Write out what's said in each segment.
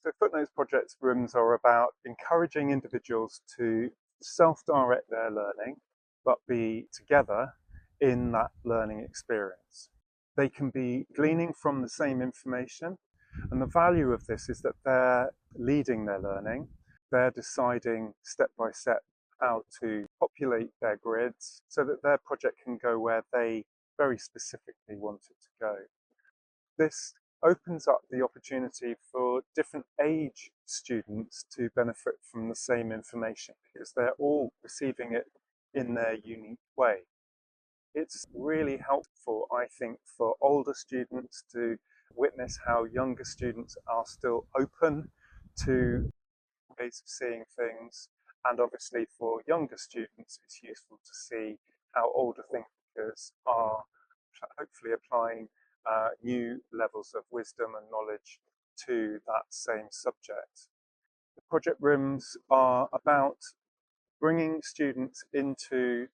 So Footnotes Project Rooms are about encouraging individuals to self-direct their learning, but be together in that learning experience. They can be gleaning from the same information, and the value of this is that they're leading their learning. They're deciding step by step how to populate their grids so that their project can go where they very specifically want it to go. This opens up the opportunity for different age students to benefit from the same information because they're all receiving it in their unique way. It's really helpful, I think, for older students to witness how younger students are still open to ways of seeing things, and obviously for younger students it's useful to see how older thinkers are hopefully applying new levels of wisdom and knowledge to that same subject. The project rooms are about bringing students into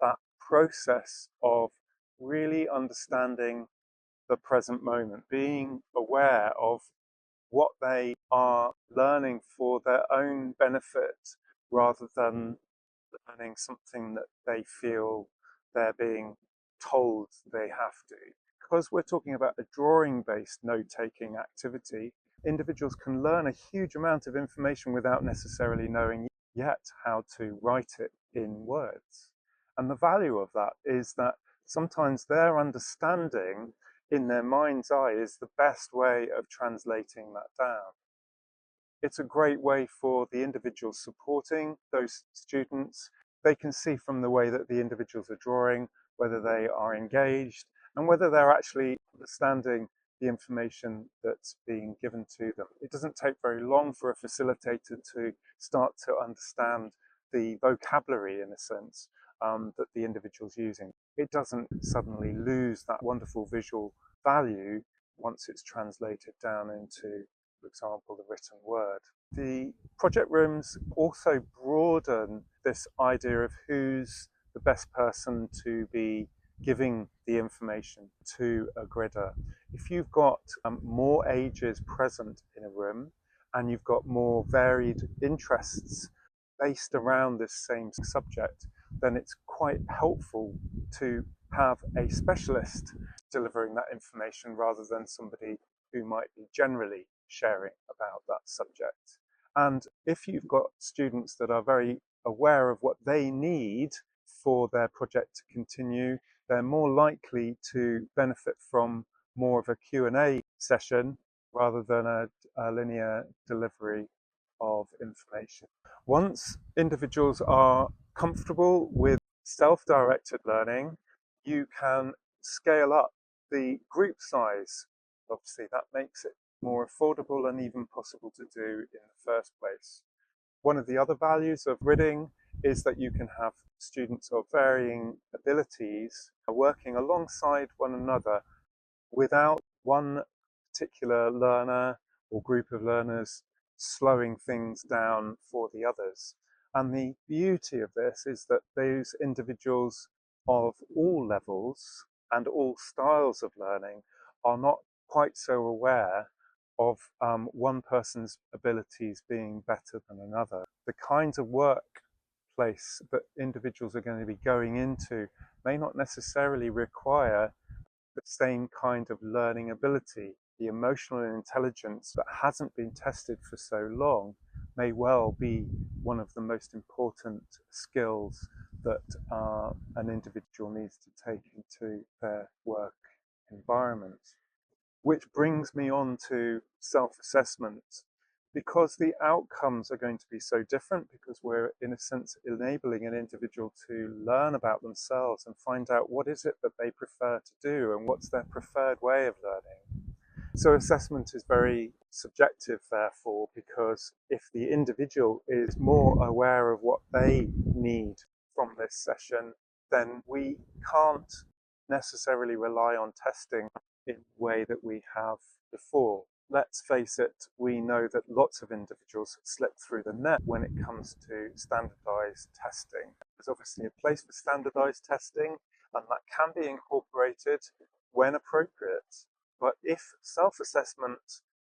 that process of really understanding the present moment, being aware of what they are learning for their own benefit rather than learning something that they feel they're being told they have to. Because we're talking about a drawing-based note-taking activity, individuals can learn a huge amount of information without necessarily knowing yet how to write it in words. And the value of that is that sometimes their understanding in their mind's eye is the best way of translating that down. It's a great way for the individuals supporting those students. They can see from the way that the individuals are drawing whether they are engaged and whether they're actually understanding the information that's being given to them. It doesn't take very long for a facilitator to start to understand the vocabulary, in a sense, that the individual's using. It doesn't suddenly lose that wonderful visual value once it's translated down into, for example, the written word. The project rooms also broaden this idea of who's the best person to be giving the information to a gridder. If you've got more ages present in a room and you've got more varied interests based around this same subject, then it's quite helpful to have a specialist delivering that information rather than somebody who might be generally sharing about that subject. And if you've got students that are very aware of what they need for their project to continue, they're more likely to benefit from more of a Q&A session rather than a linear delivery of information. Once individuals are comfortable with self-directed learning, you can scale up the group size. Obviously, that makes it more affordable and even possible to do in the first place. One of the other values of gridding is that you can have students of varying abilities working alongside one another without one particular learner or group of learners slowing things down for the others. And the beauty of this is that those individuals of all levels and all styles of learning are not quite so aware of one person's abilities being better than another. The kinds of workplace that individuals are going to be going into may not necessarily require the same kind of learning ability. The emotional intelligence that hasn't been tested for so long may well be one of the most important skills that an individual needs to take into their work environment. Which brings me on to self-assessment. Because the outcomes are going to be so different, because we're in a sense enabling an individual to learn about themselves and find out what is it that they prefer to do and what's their preferred way of learning. So assessment is very subjective, therefore, because if the individual is more aware of what they need from this session, then we can't necessarily rely on testing in the way that we have before. Let's face it, we know that lots of individuals slip through the net when it comes to standardized testing. There's obviously a place for standardized testing, and that can be incorporated when appropriate. But if self-assessment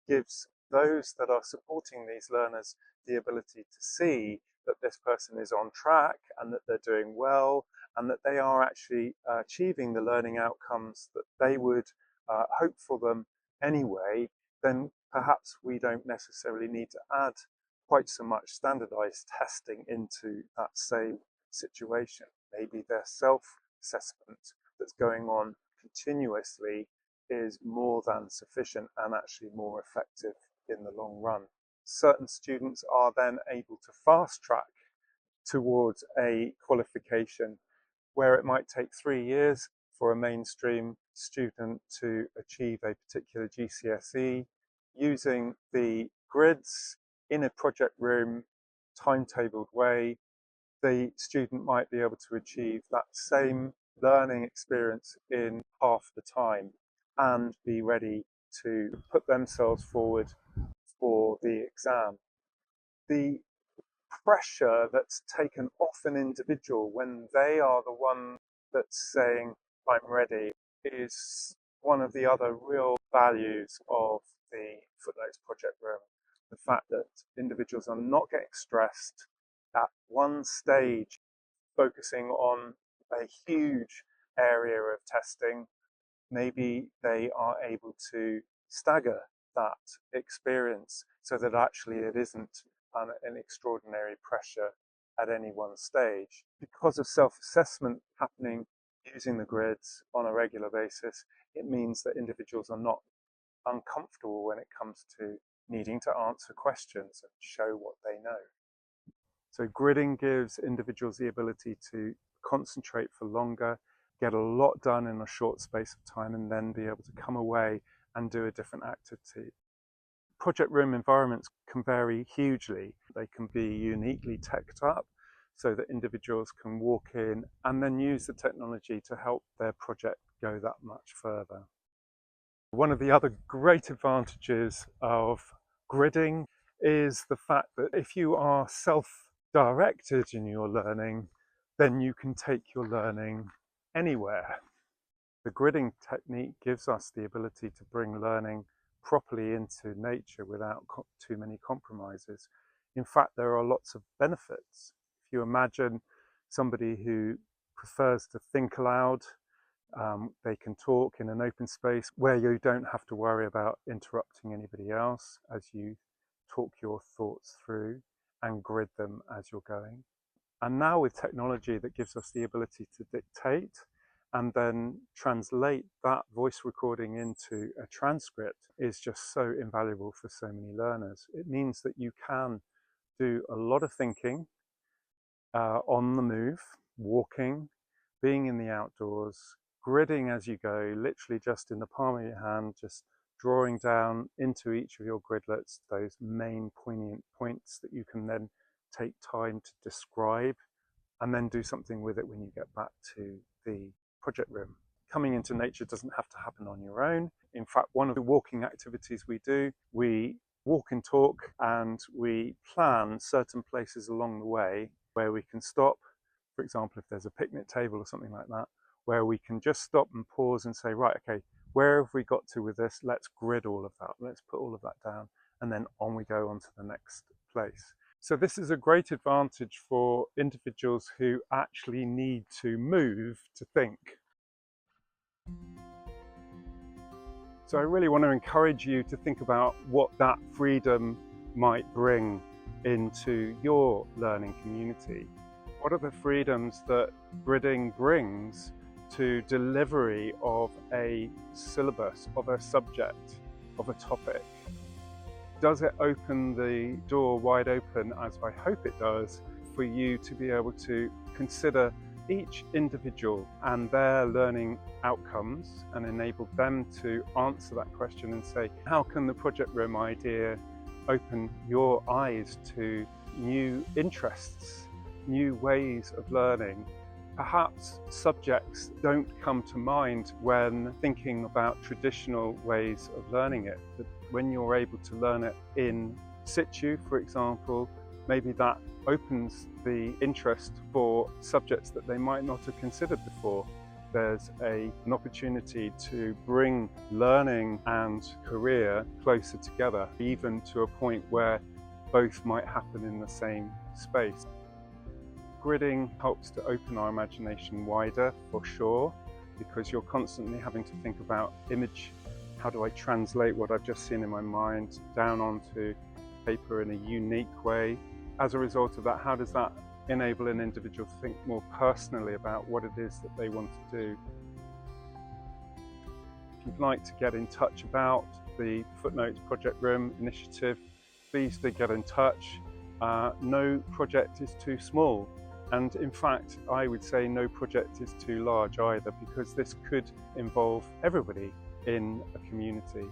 gives those that are supporting these learners the ability to see that this person is on track and that they're doing well and that they are actually achieving the learning outcomes that they would hope for them anyway, then perhaps we don't necessarily need to add quite so much standardized testing into that same situation. Maybe their self-assessment that's going on continuously is more than sufficient and actually more effective in the long run. Certain students are then able to fast track towards a qualification where it might take 3 years for a mainstream student to achieve a particular GCSE using the grids in a project room, timetabled way. The student might be able to achieve that same learning experience in half the time and be ready to put themselves forward for the exam. The pressure that's taken off an individual when they are the one that's saying, I'm ready, is one of the other real values of the Footnotes Project Room. The fact that individuals are not getting stressed at one stage, focusing on a huge area of testing. Maybe they are able to stagger that experience so that actually it isn't an extraordinary pressure at any one stage. Because of self-assessment happening using the grids on a regular basis, it means that individuals are not uncomfortable when it comes to needing to answer questions and show what they know. So gridding gives individuals the ability to concentrate for longer, get a lot done in a short space of time, and then be able to come away and do a different activity. Project room environments can vary hugely. They can be uniquely teched up so that individuals can walk in and then use the technology to help their project go that much further. One of the other great advantages of gridding is the fact that if you are self-directed in your learning, then you can take your learning anywhere. The gridding technique gives us the ability to bring learning properly into nature without too many compromises. In fact, there are lots of benefits. If you imagine somebody who prefers to think aloud, they can talk in an open space where you don't have to worry about interrupting anybody else as you talk your thoughts through and grid them as you're going. And now with technology that gives us the ability to dictate and then translate that voice recording into a transcript is just so invaluable for so many learners. It means that you can do a lot of thinking on the move, walking, being in the outdoors, gridding as you go, literally just in the palm of your hand, just drawing down into each of your gridlets those main poignant points that you can then take time to describe and then do something with it when you get back to the project room. Coming into nature doesn't have to happen on your own. In fact, one of the walking activities we do, we walk and talk and we plan certain places along the way where we can stop. For example, if there's a picnic table or something like that, where we can just stop and pause and say, right, okay, where have we got to with this? Let's grid all of that. Let's put all of that down. And then on we go on to the next place. So this is a great advantage for individuals who actually need to move to think. So I really want to encourage you to think about what that freedom might bring into your learning community. What are the freedoms that gridding brings to delivery of a syllabus, of a subject, of a topic? Does it open the door wide open, as I hope it does, for you to be able to consider each individual and their learning outcomes and enable them to answer that question and say, how can the project room idea open your eyes to new interests, new ways of learning? Perhaps subjects don't come to mind when thinking about traditional ways of learning it, but when you're able to learn it in situ, for example, maybe that opens the interest for subjects that they might not have considered before. there's an opportunity to bring learning and career closer together, even to a point where both might happen in the same space. Gridding helps to open our imagination wider, for sure, because you're constantly having to think about image. How do I translate what I've just seen in my mind down onto paper in a unique way? As a result of that, how does that enable an individual to think more personally about what it is that they want to do? If you'd like to get in touch about the Footnotes Project Room initiative, please do get in touch. No project is too small, and in fact I would say no project is too large either, because this could involve everybody in a community.